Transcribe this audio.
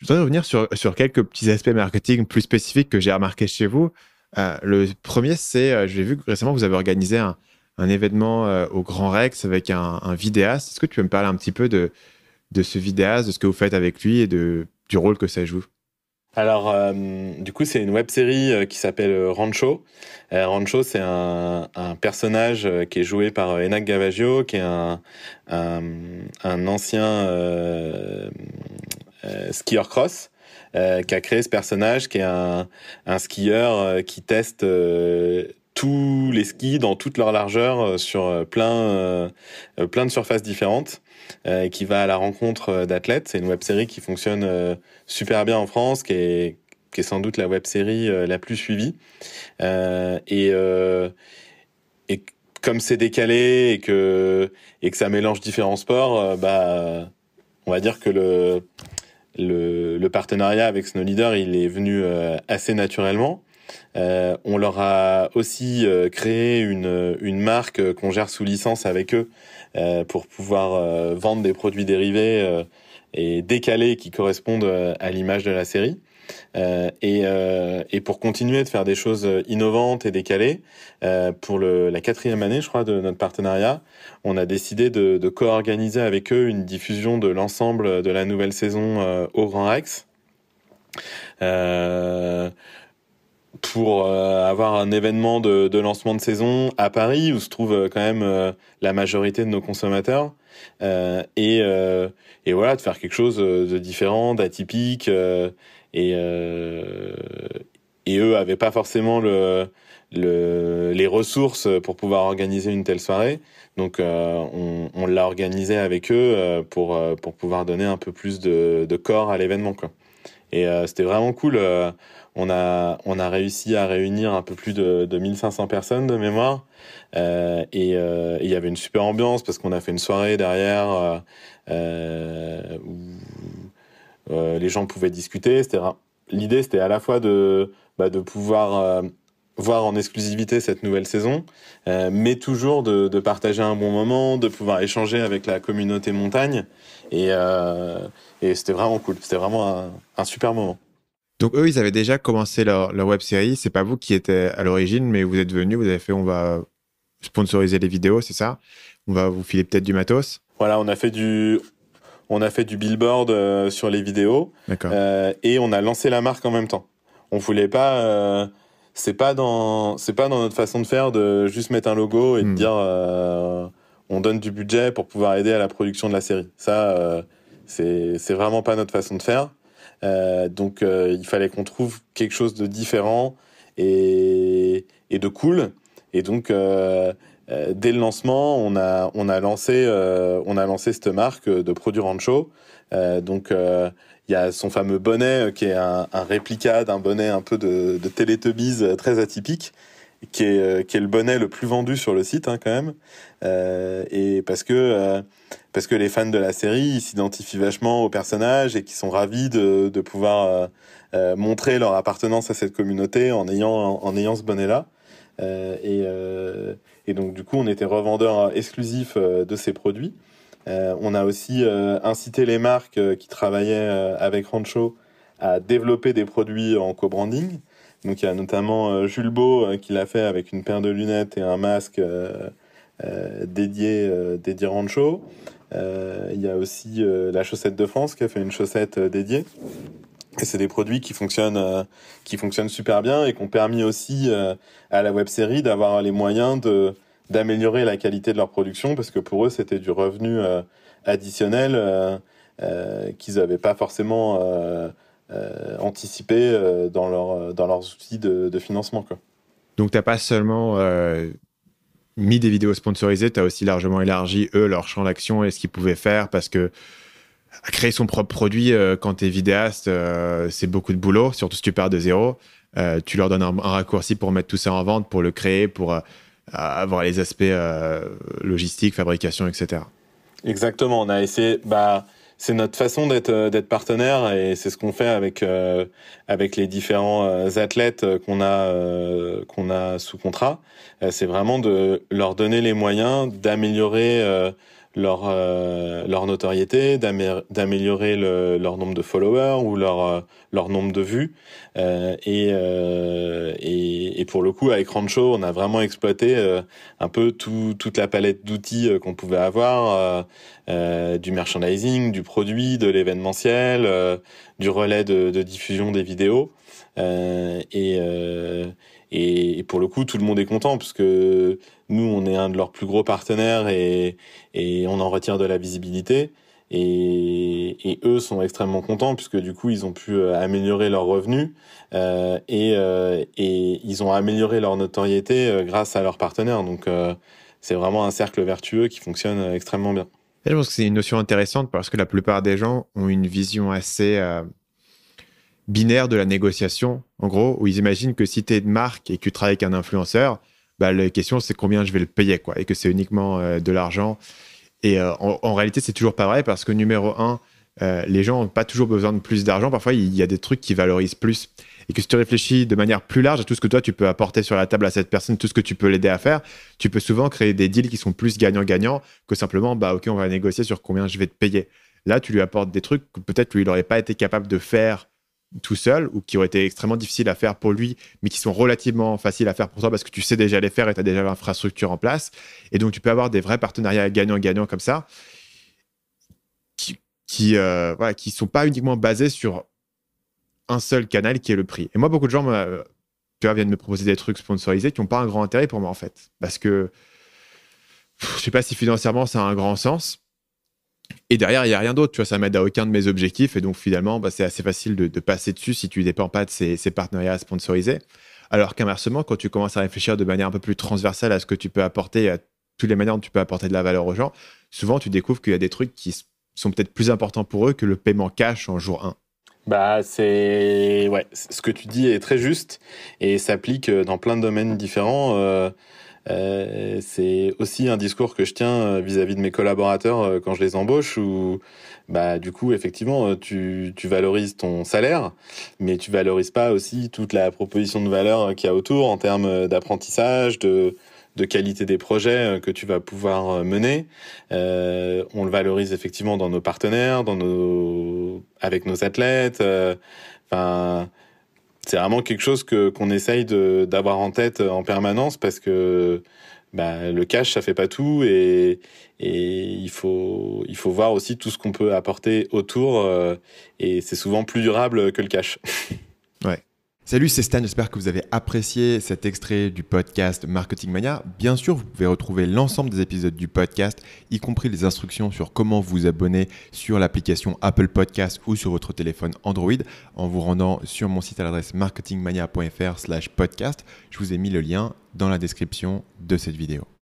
Je voudrais revenir sur quelques petits aspects marketing plus spécifiques que j'ai remarqué chez vous. Le premier, c'est, j'ai vu que récemment, vous avez organisé un événement au Grand Rex avec un vidéaste. Est-ce que tu peux me parler un petit peu de ce vidéaste, de ce que vous faites avec lui et du rôle que ça joue? Alors, du coup, c'est une web-série qui s'appelle Rancho. Rancho, c'est un personnage qui est joué par Enak Gavaggio, qui est un, un ancien skieur cross, qui a créé ce personnage, qui est un skieur qui teste tous les skis dans toute leur largeur sur plein de surfaces différentes, et qui va à la rencontre d'athlètes. C'est une web-série qui fonctionne super bien en France, qui est sans doute la web-série la plus suivie. Euh, et, euh, et comme c'est décalé et que ça mélange différents sports, on va dire que le partenariat avec Snow Leader, il est venu assez naturellement. On leur a aussi créé une marque qu'on gère sous licence avec eux pour pouvoir vendre des produits dérivés et décalés qui correspondent à l'image de la série. Et pour continuer de faire des choses innovantes et décalées, pour la quatrième année, je crois, de notre partenariat, on a décidé de co-organiser avec eux une diffusion de l'ensemble de la nouvelle saison au Grand Rex. Euh, pour avoir un événement de lancement de saison à Paris où se trouve quand même la majorité de nos consommateurs et voilà, de faire quelque chose de différent, d'atypique et euh, et eux avaient pas forcément les ressources pour pouvoir organiser une telle soirée, donc on l'a organisé avec eux pour pouvoir donner un peu plus de corps à l'événement, quoi. Et c'était vraiment cool. On a réussi à réunir un peu plus de 1500 personnes de mémoire. Et il y avait une super ambiance parce qu'on a fait une soirée derrière où les gens pouvaient discuter. L'idée, c'était à la fois de pouvoir voir en exclusivité cette nouvelle saison, mais toujours de partager un bon moment, de pouvoir échanger avec la communauté montagne. Et, euh, et c'était vraiment cool. C'était vraiment un super moment. Donc eux, ils avaient déjà commencé leur web série. C'est pas vous qui étiez à l'origine, mais vous êtes venu, vous avez fait, on va sponsoriser les vidéos, c'est ça? On va vous filer peut-être du matos. Voilà, on a fait du billboard sur les vidéos D'accord. et on a lancé la marque en même temps. On voulait pas, c'est pas dans notre façon de faire de juste mettre un logo et de Hmm. dire on donne du budget pour pouvoir aider à la production de la série. Ça, c'est vraiment pas notre façon de faire. Donc il fallait qu'on trouve quelque chose de différent et de cool. Et donc dès le lancement, on a lancé cette marque de produits Rancho. Donc il y a son fameux bonnet qui est un réplica d'un bonnet un peu de Teletubbies très atypique, qui est le bonnet le plus vendu sur le site, hein, quand même. Et parce que les fans de la série, ils s'identifient vachement aux personnages et qui sont ravis de pouvoir montrer leur appartenance à cette communauté en ayant ce bonnet-là. Et donc, du coup, on était revendeur exclusif de ces produits. On a aussi incité les marques qui travaillaient avec Rancho à développer des produits en co-branding. Donc, il y a notamment Jules Beau qui l'a fait avec une paire de lunettes et un masque dédié Rancho. Il y a aussi la Chaussette de France qui a fait une chaussette dédiée. Et c'est des produits qui fonctionnent super bien et qui ont permis aussi à la web-série d'avoir les moyens d'améliorer la qualité de leur production, parce que pour eux, c'était du revenu additionnel qu'ils n'avaient pas forcément anticipé dans leurs outils de financement, quoi. Donc t'as pas seulement mis des vidéos sponsorisées, tu as aussi largement élargi, eux, leur champ d'action et ce qu'ils pouvaient faire, parce que créer son propre produit quand tu es vidéaste, c'est beaucoup de boulot, surtout si tu pars de zéro. Tu leur donnes un raccourci pour mettre tout ça en vente, pour le créer, pour avoir les aspects logistiques, fabrication, etc. Exactement, on a essayé. C'est notre façon d'être partenaire, et c'est ce qu'on fait avec les différents athlètes qu'on a sous contrat. C'est vraiment de leur donner les moyens d'améliorer leur notoriété, d'améliorer leur nombre de followers ou leur nombre de vues. Et pour le coup, avec Rancho, on a vraiment exploité un peu toute la palette d'outils qu'on pouvait avoir, du merchandising, du produit, de l'événementiel, du relais de diffusion des vidéos. Et pour le coup, tout le monde est content parce que nous, on est un de leurs plus gros partenaires et on en retire de la visibilité. Et eux sont extrêmement contents puisque du coup, ils ont pu améliorer leurs revenus et ils ont amélioré leur notoriété grâce à leurs partenaires. Donc, c'est vraiment un cercle vertueux qui fonctionne extrêmement bien. Et je pense que c'est une notion intéressante parce que la plupart des gens ont une vision assez binaire de la négociation, en gros, où ils imaginent que si tu es une marque et que tu travailles avec un influenceur, bah, la question, c'est combien je vais le payer, quoi, et que c'est uniquement de l'argent. Et en réalité, c'est toujours pas vrai parce que numéro un, les gens n'ont pas toujours besoin de plus d'argent. Parfois, il y a des trucs qui valorisent plus. Et que si tu réfléchis de manière plus large à tout ce que toi, tu peux apporter sur la table à cette personne, tout ce que tu peux l'aider à faire, tu peux souvent créer des deals qui sont plus gagnant-gagnant que simplement, bah, OK, on va négocier sur combien je vais te payer. Là, tu lui apportes des trucs que peut-être lui, il n'aurait pas été capable de faire tout seul ou qui auraient été extrêmement difficiles à faire pour lui, mais qui sont relativement faciles à faire pour toi parce que tu sais déjà les faire et tu as déjà l'infrastructure en place. Et donc, tu peux avoir des vrais partenariats gagnant-gagnant comme ça qui sont pas uniquement basés sur un seul canal qui est le prix. Et moi, beaucoup de gens viennent me proposer des trucs sponsorisés qui n'ont pas un grand intérêt pour moi, en fait. Parce que je sais pas si financièrement, ça a un grand sens. Et derrière, il n'y a rien d'autre. Tu vois, ça m'aide à aucun de mes objectifs. Et donc, finalement, bah, c'est assez facile de passer dessus si tu ne dépends pas de ces partenariats sponsorisés. Alors qu'inversement, quand tu commences à réfléchir de manière un peu plus transversale à ce que tu peux apporter, à toutes les manières dont tu peux apporter de la valeur aux gens, souvent, tu découvres qu'il y a des trucs qui sont peut-être plus importants pour eux que le paiement cash en jour 1. Bah, ce que tu dis est très juste et s'applique dans plein de domaines différents. C'est aussi un discours que je tiens vis-à-vis de mes collaborateurs quand je les embauche où, bah, du coup, effectivement, tu valorises ton salaire, mais tu valorises pas aussi toute la proposition de valeur qu'il y a autour en termes d'apprentissage, de qualité des projets que tu vas pouvoir mener. On le valorise effectivement dans nos partenaires, avec nos athlètes. Enfin, c'est vraiment quelque chose qu'on essaye d'avoir en tête en permanence parce que bah, le cash, ça fait pas tout et il faut voir aussi tout ce qu'on peut apporter autour et c'est souvent plus durable que le cash. Ouais. Salut, c'est Stan, j'espère que vous avez apprécié cet extrait du podcast Marketing Mania. Bien sûr, vous pouvez retrouver l'ensemble des épisodes du podcast, y compris les instructions sur comment vous abonner sur l'application Apple Podcast ou sur votre téléphone Android en vous rendant sur mon site à l'adresse marketingmania.fr/podcast. Je vous ai mis le lien dans la description de cette vidéo.